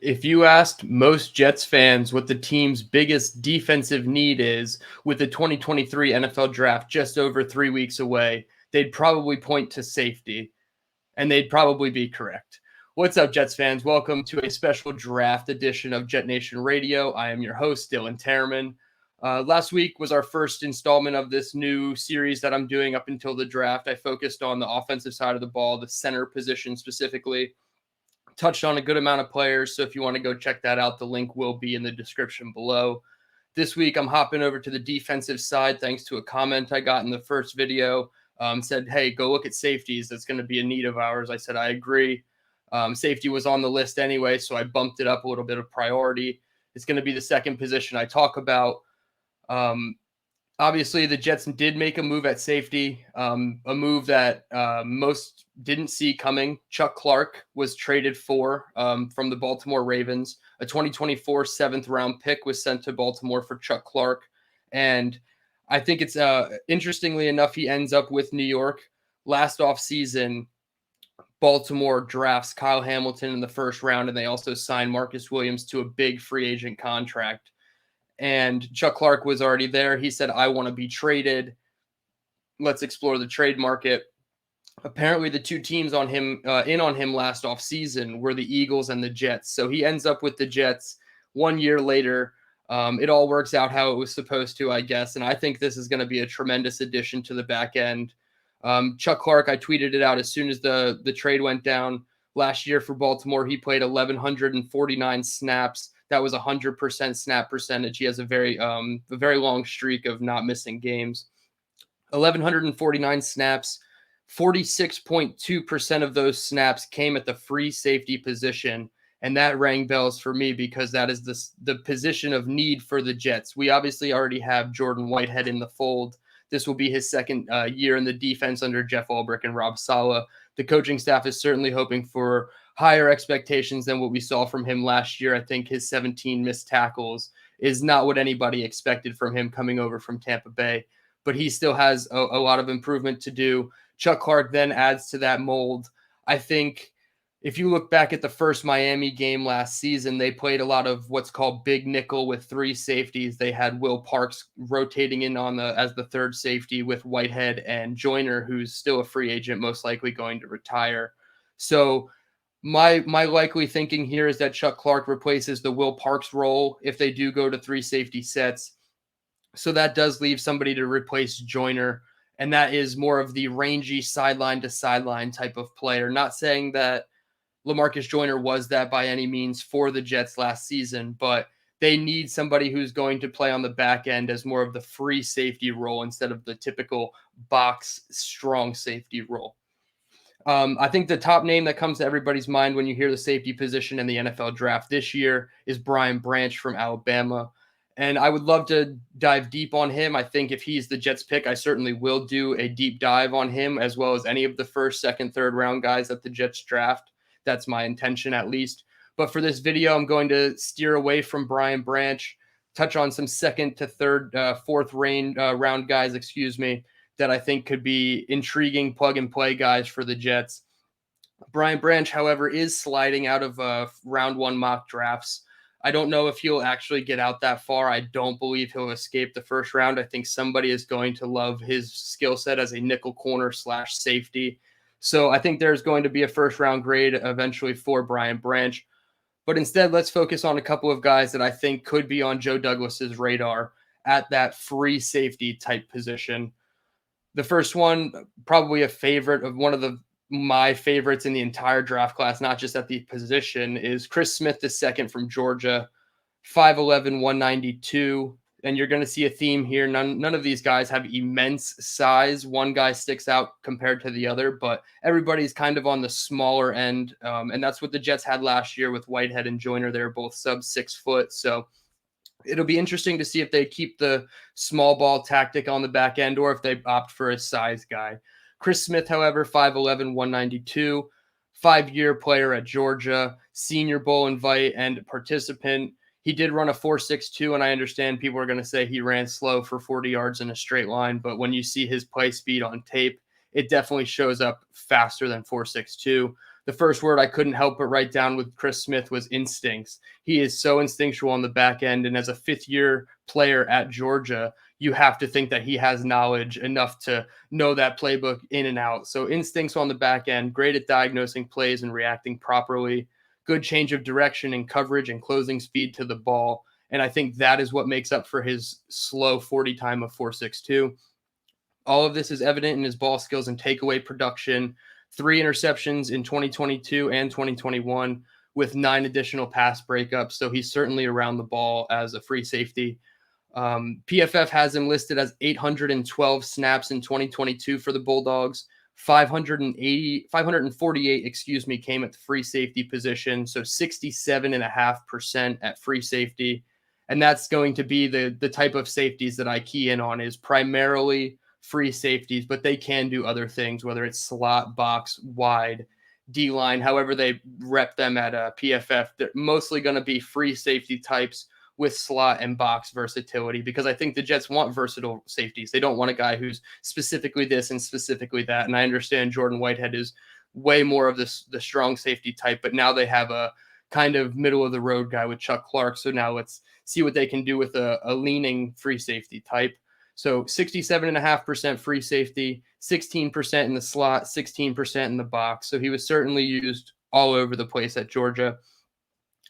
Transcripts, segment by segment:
If you asked most Jets fans what the team's biggest defensive need is with the 2023 NFL draft just over 3 weeks away, they'd probably point to safety, and they'd probably be correct. What's up, Jets fans? Welcome to a special draft edition of JetNation Radio. I am your host, Dylan Tereman. Last week was our first installment of this new series that I'm doing up until the draft. I focused on the offensive side of the ball, the center position specifically. Touched on a good amount of players, so if you want to go check that out, the link will be in the description below. This week, I'm hopping over to the defensive side thanks to a comment I got in the first video. Said, hey, go look at safeties. That's going to be a need of ours. I said, I agree. Safety was on the list anyway, so I bumped it up a little bit of priority. It's going to be the second position I talk about. Obviously, the Jets did make a move at safety, a move that most didn't see coming. Chuck Clark was traded for from the Baltimore Ravens. A 2024 7th-round pick was sent to Baltimore for Chuck Clark. And I think it's interestingly enough, he ends up with New York. Last offseason, Baltimore drafts Kyle Hamilton in the first round, and they also sign Marcus Williams to a big free agent contract. And Chuck Clark was already there. He said, I want to be traded. Let's explore the trade market. Apparently, the two teams on him in on him last offseason were the Eagles and the Jets. So he ends up with the Jets 1 year later. It all works out how it was supposed to, I guess. And I think this is going to be a tremendous addition to the back end. Chuck Clark, I tweeted it out as soon as the trade went down. Last year for Baltimore, he played 1,149 snaps. That was 100% snap percentage. He has a very long streak of not missing games. 1,149 snaps, 46.2% of those snaps came at the free safety position. And that rang bells for me because that is the position of need for the Jets. We obviously already have Jordan Whitehead in the fold. This will be his second year in the defense under Jeff Ulbrich and Rob Saleh. The coaching staff is certainly hoping for higher expectations than what we saw from him last year. I think his 17 missed tackles is not what anybody expected from him coming over from Tampa Bay, but he still has a lot of improvement to do. Chuck Clark then adds to that mold. I think if you look back at the first Miami game last season, they played a lot of what's called big nickel with three safeties. They had Will Parks rotating in as the third safety with Whitehead and Joyner, who's still a free agent, most likely going to retire. So my likely thinking here is that Chuck Clark replaces the Will Parks role if they do go to three safety sets. So that does leave somebody to replace Joyner, and that is more of the rangy sideline to sideline type of player. Not saying that LaMarcus Joyner was that by any means for the Jets last season, but they need somebody who's going to play on the back end as more of the free safety role instead of the typical box strong safety role. I think the top name that comes to everybody's mind when you hear the safety position in the NFL draft this year is Brian Branch from Alabama. And I would love to dive deep on him. I think if he's the Jets pick, I certainly will do a deep dive on him as well as any of the first, second, third round guys that the Jets draft. That's my intention at least. But for this video, I'm going to steer away from Brian Branch, touch on some second to third, fourth round guys, that I think could be intriguing plug-and-play guys for the Jets. Brian Branch, however, is sliding out of round one mock drafts. I don't know if he'll actually get out that far. I don't believe he'll escape the first round. I think somebody is going to love his skill set as a nickel corner / safety. So I think there's going to be a first-round grade eventually for Brian Branch. But instead, let's focus on a couple of guys that I think could be on Joe Douglas's radar at that free safety type position. The first one, probably a favorite of one of my favorites in the entire draft class, not just at the position, is Chris Smith II from Georgia, 5'11", 192. And you're going to see a theme here. None of these guys have immense size. One guy sticks out compared to the other, but everybody's kind of on the smaller end. And that's what the Jets had last year with Whitehead and Joyner. They were both sub 6 foot. So it'll be interesting to see if they keep the small ball tactic on the back end or if they opt for a size guy. Chris Smith, however, 5'11", 192, 5-year player at Georgia, Senior Bowl invite and participant. He did run a 4.62, and I understand people are going to say he ran slow for 40 yards in a straight line, but when you see his play speed on tape, it definitely shows up faster than 4.62. the first word I couldn't help but write down with Chris Smith was instincts. He is so instinctual on the back end. And as a fifth-year player at Georgia, you have to think that he has knowledge enough to know that playbook in and out. So instincts on the back end, great at diagnosing plays and reacting properly, good change of direction and coverage and closing speed to the ball. And I think that is what makes up for his slow 40 time of 4.62. All of this is evident in his ball skills and takeaway production. 3 interceptions in 2022 and 2021 with 9 additional pass breakups. So he's certainly around the ball as a free safety. PFF has him listed as 812 snaps in 2022 for the Bulldogs. 548, came at the free safety position. So 67.5% at free safety. And that's going to be the type of safeties that I key in on, is primarily free safeties, but they can do other things, whether it's slot, box, wide, D-line, however they rep them at PFF. They're mostly going to be free safety types with slot and box versatility, because I think the Jets want versatile safeties. They don't want a guy who's specifically this and specifically that. And I understand Jordan Whitehead is way more of the strong safety type, but now they have a kind of middle of the road guy with Chuck Clark. So now let's see what they can do with a leaning free safety type. So 67.5% free safety, 16% in the slot, 16% in the box. So he was certainly used all over the place at Georgia.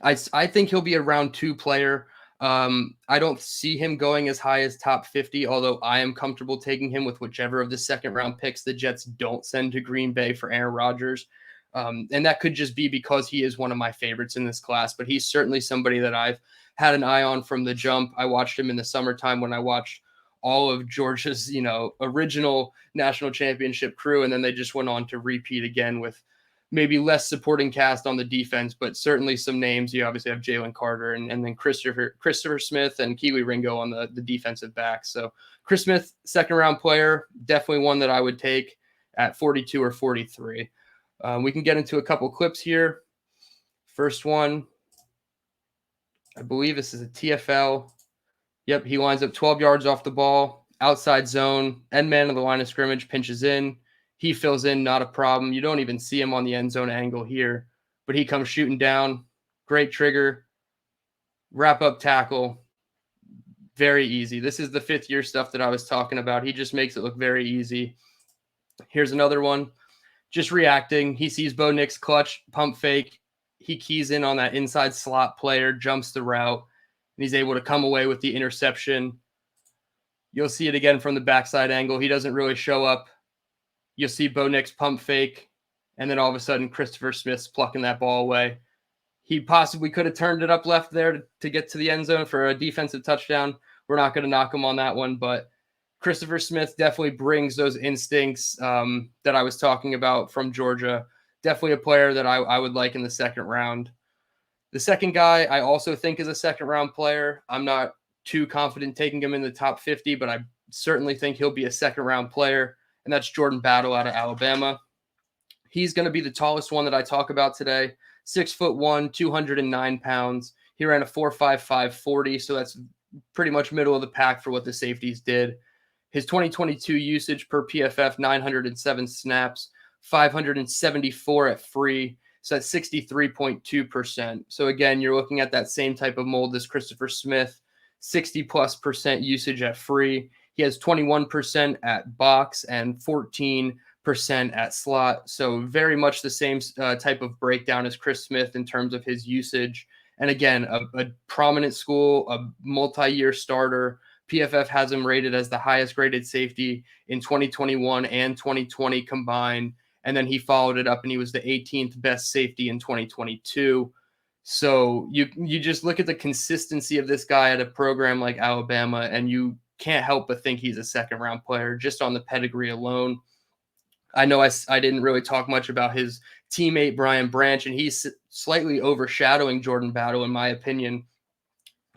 I think he'll be a round 2 player. I don't see him going as high as top 50, although I am comfortable taking him with whichever of the second round picks the Jets don't send to Green Bay for Aaron Rodgers. And that could just be because he is one of my favorites in this class, but he's certainly somebody that I've had an eye on from the jump. I watched him in the summertime when I watched all of Georgia's, original national championship crew. And then they just went on to repeat again with maybe less supporting cast on the defense, but certainly some names. You obviously have Jalen Carter and then Christopher Smith and Keely Ringo on the defensive back. So Chris Smith, second round player, definitely one that I would take at 42 or 43. We can get into a couple clips here. First one, I believe this is a TFL. Yep, he lines up 12 yards off the ball, outside zone, end man of the line of scrimmage, pinches in. He fills in, not a problem. You don't even see him on the end zone angle here, but he comes shooting down. Great trigger, wrap up tackle. Very easy. This is the 5th-year stuff that I was talking about. He just makes it look very easy. Here's another one. Just reacting. He sees Bo Nix clutch, pump fake. He keys in on that inside slot player, jumps the route, and he's able to come away with the interception. You'll see it again from the backside angle. He doesn't really show up. You'll see Bo Nix pump fake, and then all of a sudden Christopher Smith's plucking that ball away. He possibly could have turned it up left there to get to the end zone for a defensive touchdown. We're not going to knock him on that one, but Christopher Smith definitely brings those instincts that I was talking about from Georgia. Definitely a player that I would like in the second round. The second guy I also think is a second-round player. I'm not too confident taking him in the top 50, but I certainly think he'll be a second-round player, and that's Jordan Battle out of Alabama. He's going to be the tallest one that I talk about today. 6'1", 209 pounds. He ran a 4.55 40, so that's pretty much middle of the pack for what the safeties did. His 2022 usage per PFF, 907 snaps, 574 at free. So that's 63.2%. So again, you're looking at that same type of mold as Christopher Smith, 60+% usage at free. He has 21% at box and 14% at slot. So very much the same type of breakdown as Chris Smith in terms of his usage. And again, a prominent school, a multi-year starter. PFF has him rated as the highest graded safety in 2021 and 2020 combined. And then he followed it up and he was the 18th best safety in 2022. So you just look at the consistency of this guy at a program like Alabama, and you can't help but think he's a second round player just on the pedigree alone. I know I didn't really talk much about his teammate, Brian Branch, and he's slightly overshadowing Jordan Battle, in my opinion.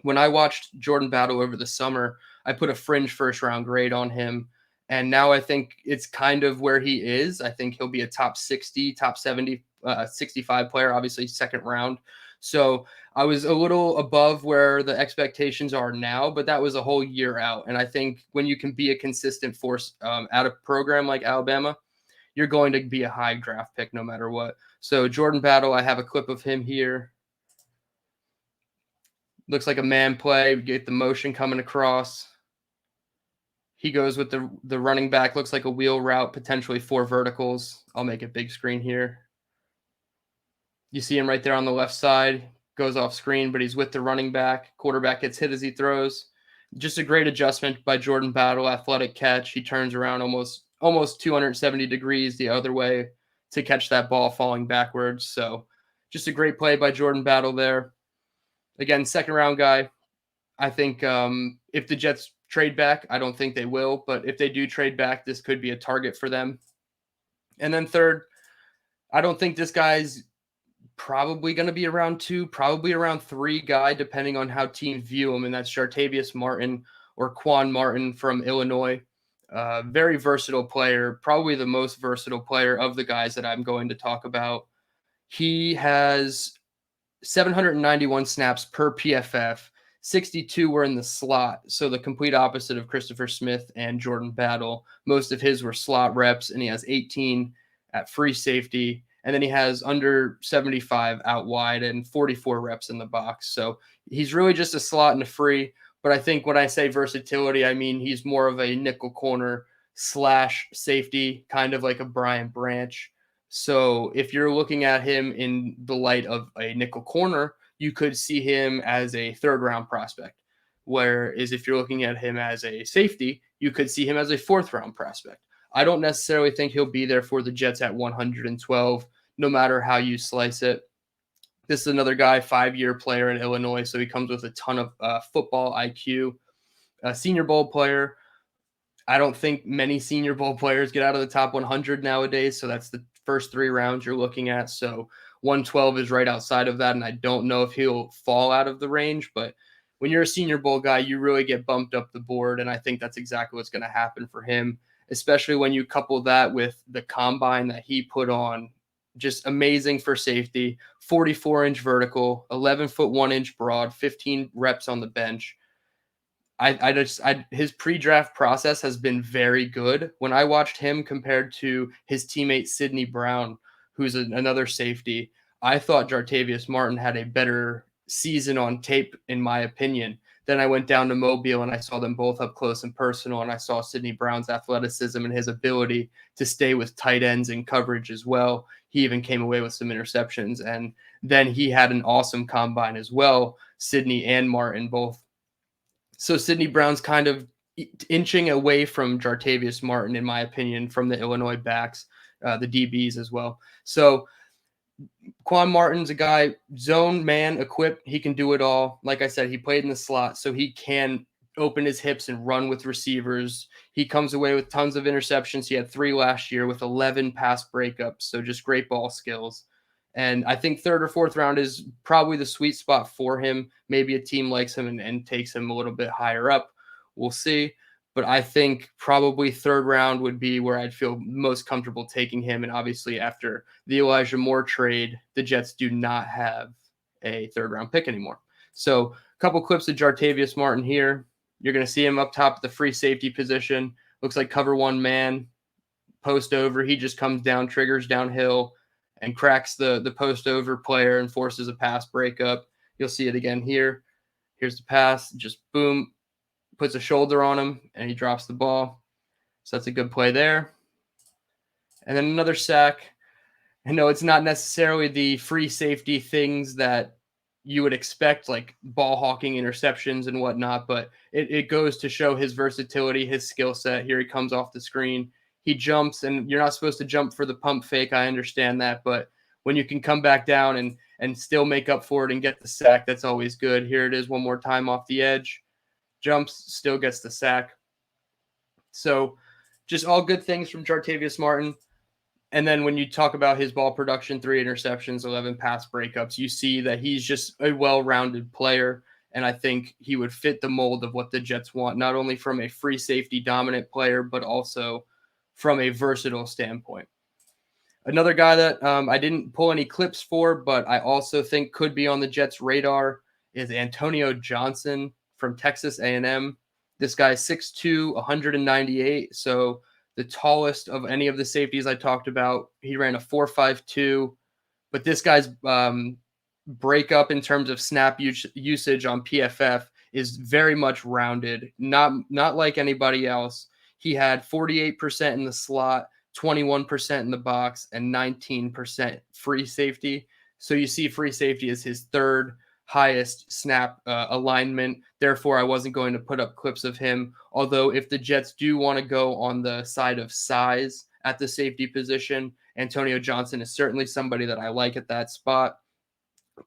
When I watched Jordan Battle over the summer, I put a fringe first round grade on him. And now I think it's kind of where he is. I think he'll be a top 60, top 70, 65 player, obviously second round. So I was a little above where the expectations are now, but that was a whole year out. And I think when you can be a consistent force at a program like Alabama, you're going to be a high draft pick no matter what. So Jordan Battle, I have a clip of him here. Looks like a man play. We get the motion coming across. He goes with the running back. Looks like a wheel route, potentially 4 verticals. I'll make a big screen here. You see him right there on the left side. Goes off screen, but he's with the running back. Quarterback gets hit as he throws. Just a great adjustment by Jordan Battle. Athletic catch. He turns around almost 270 degrees the other way to catch that ball falling backwards. So just a great play by Jordan Battle there. Again, second round guy. I think if the Jets trade back, I don't think they will, but if they do trade back, this could be a target for them. And then third, I don't think this guy's probably going to be around 2, probably around 3 guy, depending on how teams view him, and that's Jartavius Martin or Quan Martin from Illinois. Very versatile player, probably the most versatile player of the guys that I'm going to talk about. He has 791 snaps per PFF. 62 were in the slot, so the complete opposite of Christopher Smith and Jordan Battle. Most of his were slot reps, and he has 18 at free safety, and then he has under 75 out wide and 44 reps in the box. So he's really just a slot and a free, but I think when I say versatility, I mean he's more of a nickel corner slash safety, kind of like a Brian Branch. So if you're looking at him in the light of a nickel corner, you could see him as a 3rd round prospect. Whereas if you're looking at him as a safety, you could see him as a 4th round prospect. I don't necessarily think he'll be there for the Jets at 112, no matter how you slice it. This is another guy, 5-year player in Illinois, so he comes with a ton of football IQ. A Senior Bowl player. I don't think many Senior Bowl players get out of the top 100 nowadays, so that's the first 3 rounds you're looking at. So 112 is right outside of that, and I don't know if he'll fall out of the range, but when you're a Senior Bowl guy, you really get bumped up the board, and I think that's exactly what's going to happen for him, especially when you couple that with the combine that he put on. Just amazing for safety, 44-inch vertical, 11-foot 1-inch broad, 15 reps on the bench. His pre-draft process has been very good. When I watched him compared to his teammate Sidney Brown, who's another safety, I thought Jartavius Martin had a better season on tape, in my opinion. Then I went down to Mobile and I saw them both up close and personal, and I saw Sidney Brown's athleticism and his ability to stay with tight ends in coverage as well. He even came away with some interceptions, and then he had an awesome combine as well, Sidney and Martin both. So Sidney Brown's kind of inching away from Jartavius Martin, in my opinion, from the Illinois backs, the DBs as well. So Quan Martin's a guy, zone man, equipped. He can do it all. Like I said, he played in the slot, so he can open his hips and run with receivers. He comes away with tons of interceptions. He had 3 last year with 11 pass breakups, so just great ball skills. And I think 3rd or 4th round is probably the sweet spot for him. Maybe a team likes him and takes him a little bit higher up. We'll see. But I think probably 3rd round would be where I'd feel most comfortable taking him. And obviously after the Elijah Moore trade, the Jets do not have a 3rd round pick anymore. So a couple clips of Jartavius Martin here. You're going to see him up top at the free safety position. Looks like cover 1 man, post over. He just comes down, triggers downhill, and cracks the post over player and forces a pass breakup. You'll see it again here. Here's the pass, just boom, puts a shoulder on him, and he drops the ball. So that's a good play there. And then another sack. I know it's not necessarily the free safety things that you would expect, like ball hawking interceptions and whatnot, but it goes to show his versatility, his skill set. Here he comes off the screen. He jumps, and you're not supposed to jump for the pump fake. I understand that, but when you can come back down and still make up for it and get the sack, that's always good. Here it is one more time off the edge. Jumps, still gets the sack. So just all good things from Jartavius Martin. And then when you talk about his ball production, 3 interceptions, 11 pass breakups, you see that he's just a well-rounded player. And I think he would fit the mold of what the Jets want, not only from a free safety dominant player, but also from a versatile standpoint. Another guy that I didn't pull any clips for, but I also think could be on the Jets' radar is Antonio Johnson from Texas A&M. This guy's 6'2", 198, so the tallest of any of the safeties I talked about. He ran a 4.52. but this guy's breakup in terms of snap usage on PFF is very much rounded, not like anybody else. He had 48% in the slot, 21% in the box, and 19% free safety. So you see free safety is his third highest snap alignment. Therefore, I wasn't going to put up clips of him. Although if the Jets do want to go on the side of size at the safety position, Antonio Johnson is certainly somebody that I like at that spot.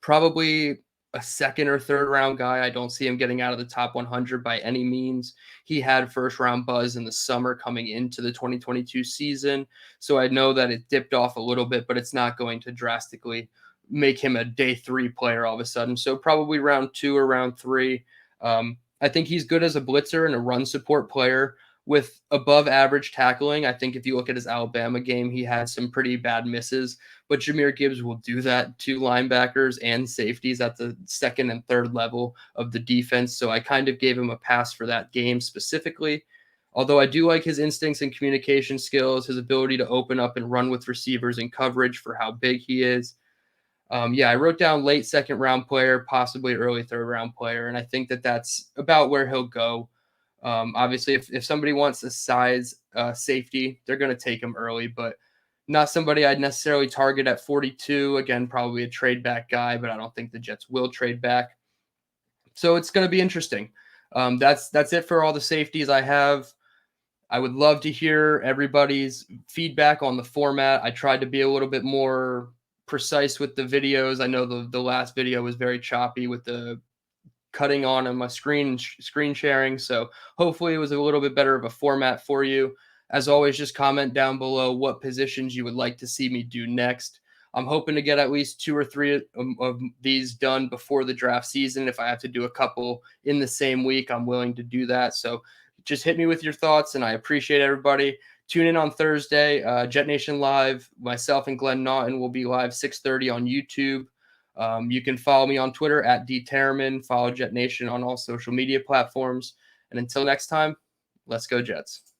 Probably a second or third round guy. I don't see him getting out of the top 100 by any means. He had first round buzz in the summer coming into the 2022 season. So I know that it dipped off a little bit, but it's not going to drastically make him a day 3 player all of a sudden. So probably round 2 or round 3. I think he's good as a blitzer and a run support player with above average tackling. I think if you look at his Alabama game, he had some pretty bad misses, but Jahmyr Gibbs will do that to linebackers and safeties at the second and third level of the defense. So I kind of gave him a pass for that game specifically. Although I do like his instincts and communication skills, his ability to open up and run with receivers in coverage for how big he is. I wrote down late second round player, possibly early third round player, and I think that that's about where he'll go. Obviously, if somebody wants a size safety, they're going to take him early, but not somebody I'd necessarily target at 42. Again, probably a trade back guy, but I don't think the Jets will trade back. So it's going to be interesting. That's it for all the safeties I have. I would love to hear everybody's feedback on the format. I tried to be a little bit more precise with the videos. I know the last video was very choppy with the cutting on my screen sharing. So hopefully it was a little bit better of a format for you. As always, just comment down below what positions you would like to see me do next. I'm hoping to get at least 2 or 3 of these done before the draft season. If I have to do a couple in the same week, I'm willing to do that. So just hit me with your thoughts, and I appreciate everybody. Tune in on Thursday, JetNation Live. Myself and Glenn Naughton will be live 6:30 on YouTube. You can follow me on Twitter at DTereman. Follow JetNation on all social media platforms. And until next time, let's go Jets.